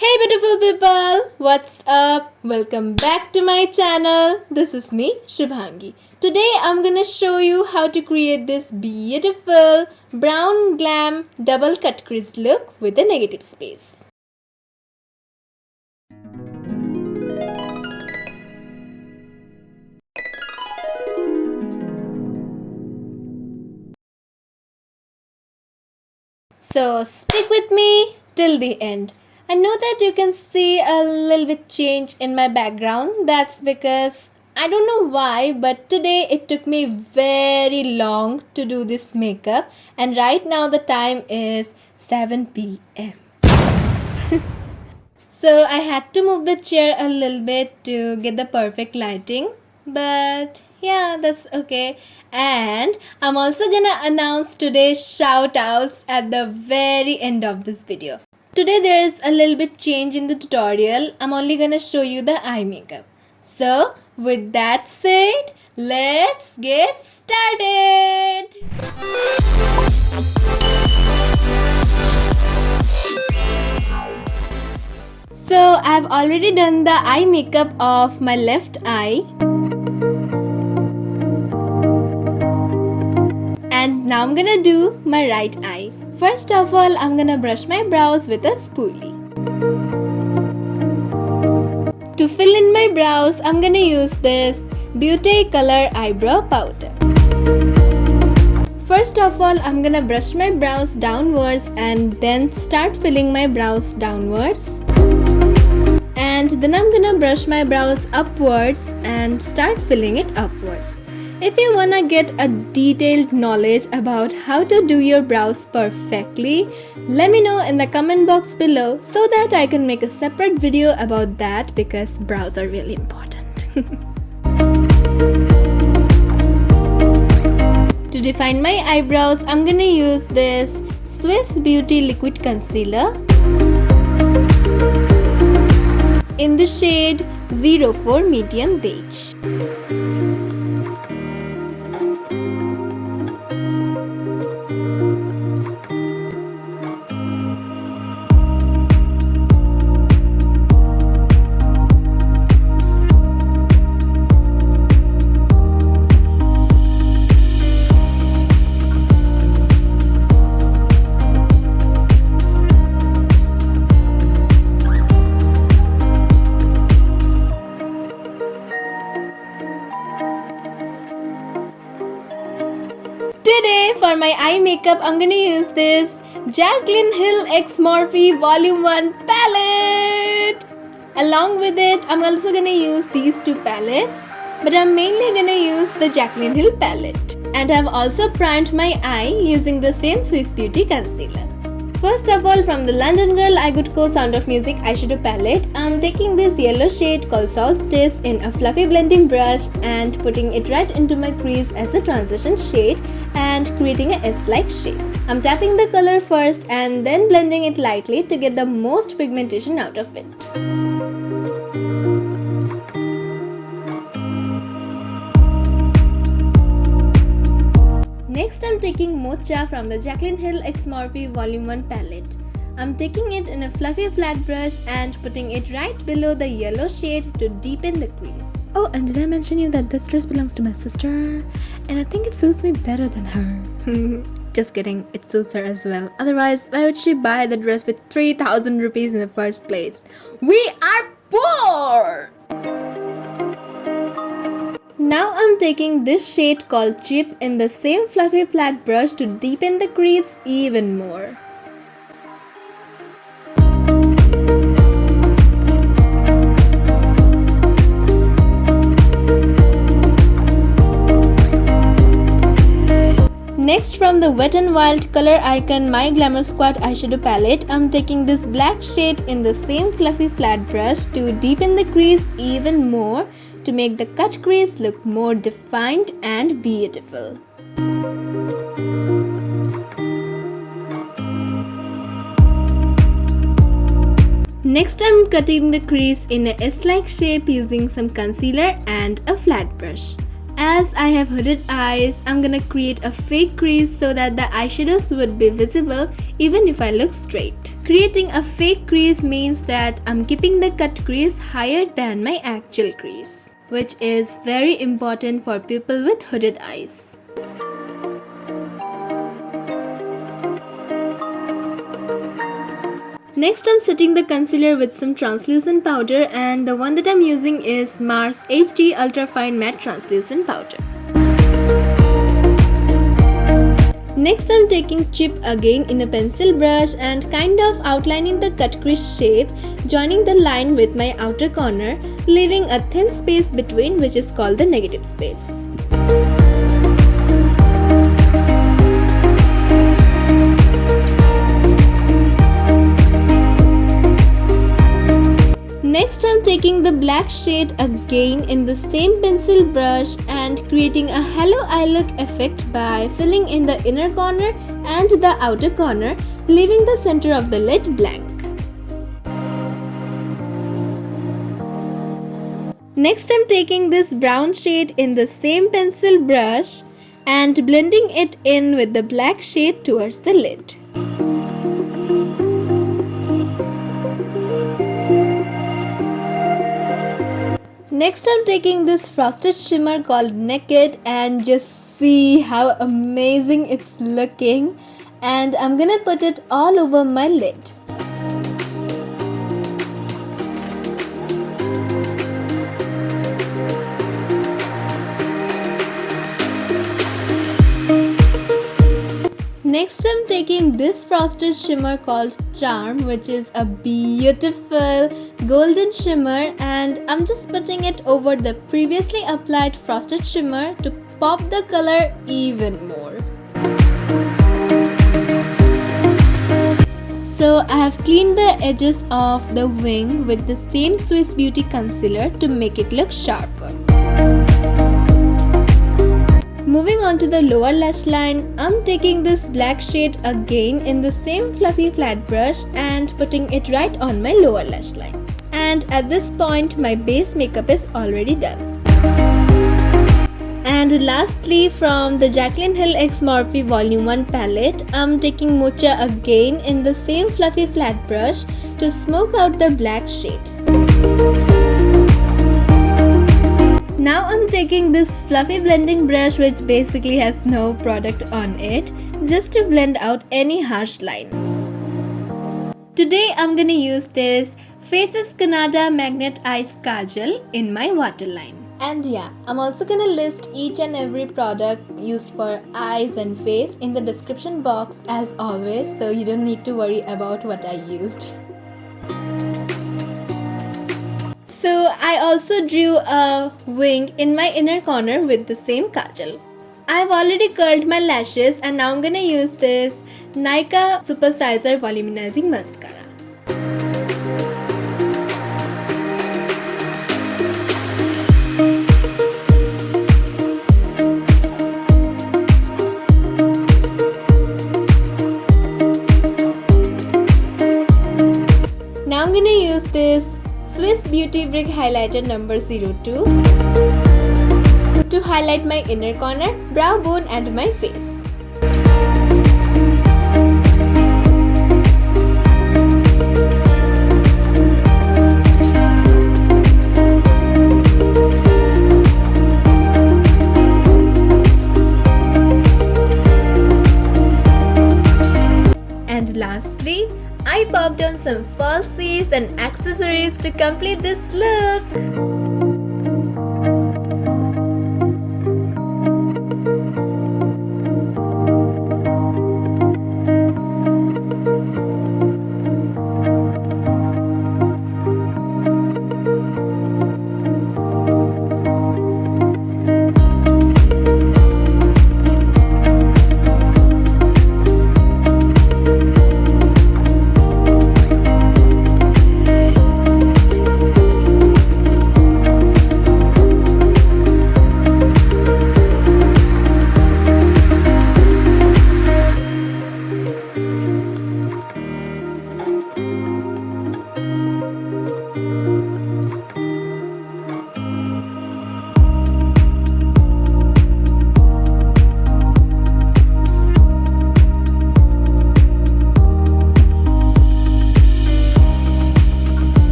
Hey beautiful people, what's up? Welcome back to my channel. This is me, Shubhangi. Today I'm gonna show you how to create this beautiful brown glam double cut crease look with a negative space. So stick with me till the end. I know that you can see a little bit change in my background. That's because I don't know why, but today it took me very long to do this makeup, and right now the time is 7 p.m. So I had to move the chair a little bit to get the perfect lighting, but yeah, that's okay. And I'm also gonna announce today's shout outs at the very end of this video. Today there is a little bit change in the tutorial. I'm only gonna show you the eye makeup. So with that said, let's get started. So I've already done the eye makeup of my left eye. And now I'm gonna do my right eye. First of all, I'm gonna brush my brows with a spoolie. To fill in my brows, I'm gonna use this Beauty Color Eyebrow Powder. First of all, I'm gonna brush my brows downwards and then start filling my brows downwards. And then I'm gonna brush my brows upwards and start filling it upwards. If you wanna get a detailed knowledge about how to do your brows perfectly, let me know in the comment box below so that I can make a separate video about that, because brows are really important. To define my eyebrows, I'm gonna use this Swiss Beauty Liquid Concealer in the shade 04 Medium Beige. Today for my eye makeup, I'm gonna use this Jaclyn Hill x Morphe Volume 1 palette. Along with it, I'm also gonna use these two palettes, but I'm mainly gonna use the Jaclyn Hill palette. And I've also primed my eye using the same Swiss Beauty concealer. First of all, from the London Girl I Could Co Sound of Music eyeshadow palette, I'm taking this yellow shade called Solstice in a fluffy blending brush and putting it right into my crease as a transition shade and creating a S-like shape. I'm tapping the color first and then blending it lightly to get the most pigmentation out of it. Next, I'm taking Mocha from the Jaclyn Hill x Morphe Volume 1 palette. I'm taking it in a fluffy flat brush and putting it right below the yellow shade to deepen the crease. Oh, and did I mention you that this dress belongs to my sister? And I think it suits me better than her. Just kidding, it suits her as well. Otherwise, why would she buy the dress with 3,000 rupees in the first place? We are poor! Now I'm taking this shade called Chip in the same fluffy flat brush to deepen the crease even more. Next, from the Wet n Wild Color Icon My Glamour Squad eyeshadow palette, I'm taking this black shade in the same fluffy flat brush to deepen the crease even more, to make the cut crease look more defined and beautiful. Next, I'm cutting the crease in a S-like shape using some concealer and a flat brush. As I have hooded eyes, I'm gonna create a fake crease so that the eyeshadows would be visible even if I look straight. Creating a fake crease means that I'm keeping the cut crease higher than my actual crease, which is very important for people with hooded eyes. Next, I'm setting the concealer with some translucent powder, and the one that I'm using is Mars HD Ultra Fine Matte Translucent Powder. Next, I'm taking chip again in a pencil brush and kind of outlining the cut crease shape, joining the line with my outer corner, leaving a thin space between, which is called the negative space. Next, I'm taking the black shade again in the same pencil brush and creating a hello eye look effect by filling in the inner corner and the outer corner, leaving the center of the lid blank. Next, I'm taking this brown shade in the same pencil brush and blending it in with the black shade towards the lid. Next, I'm taking this frosted shimmer called Naked and just see how amazing it's looking, and I'm gonna put it all over my lid. Next, I'm taking this frosted shimmer called Charm, which is a beautiful golden shimmer, and I'm just putting it over the previously applied frosted shimmer to pop the color even more. So I have cleaned the edges of the wing with the same Swiss Beauty concealer to make it look sharper. Moving on to the lower lash line, I'm taking this black shade again in the same fluffy flat brush and putting it right on my lower lash line. And at this point, my base makeup is already done. And lastly, from the Jaclyn Hill X Morphe Volume 1 palette, I'm taking Mocha again in the same fluffy flat brush to smoke out the black shade. Now I'm taking this fluffy blending brush, which basically has no product on it, just to blend out any harsh line. Today I'm gonna use this Faces Canada Magnet Eyes Kajal in my waterline. And yeah, I'm also gonna list each and every product used for eyes and face in the description box as always, so you don't need to worry about what I used. So I also drew a wing in my inner corner with the same kajal. I've already curled my lashes and now I'm gonna use this Nykaa Supersizer Volumizing Mascara. Now I'm gonna use this Swiss Beauty Brick Highlighter number 02 to highlight my inner corner, brow bone and my face. And lastly, I popped on some falsies and accessories to complete this look.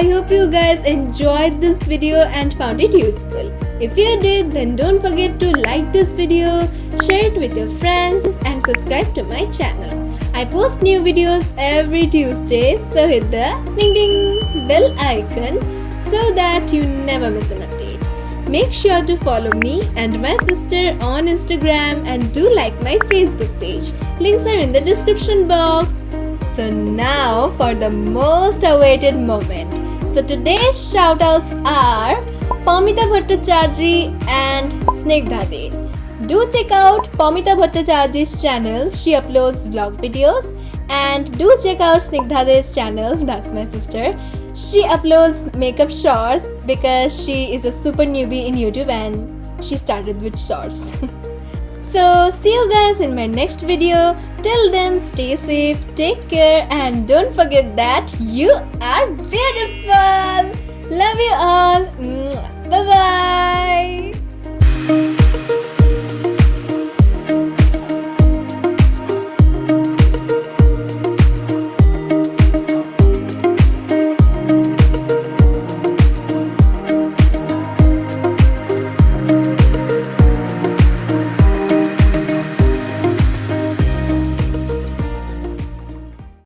I hope you guys enjoyed this video and found it useful. If you did, then don't forget to like this video, share it with your friends and subscribe to my channel. I post new videos every Tuesday, so hit the ding ding bell icon so that you never miss an update. Make sure to follow me and my sister on Instagram and do like my Facebook page. Links are in the description box. So now for the most awaited moment. So today's shoutouts are Paumita Bhattacharjee and Snigdha De. Do check out Paumita Bhattacharjee's channel. She uploads vlog videos. And do check out Snigdha De's channel. That's my sister. She uploads makeup shorts because she is a super newbie in YouTube and she started with shorts. So see you guys in my next video. Till then, stay safe, take care, and don't forget that you are beautiful. Love you all. Bye bye.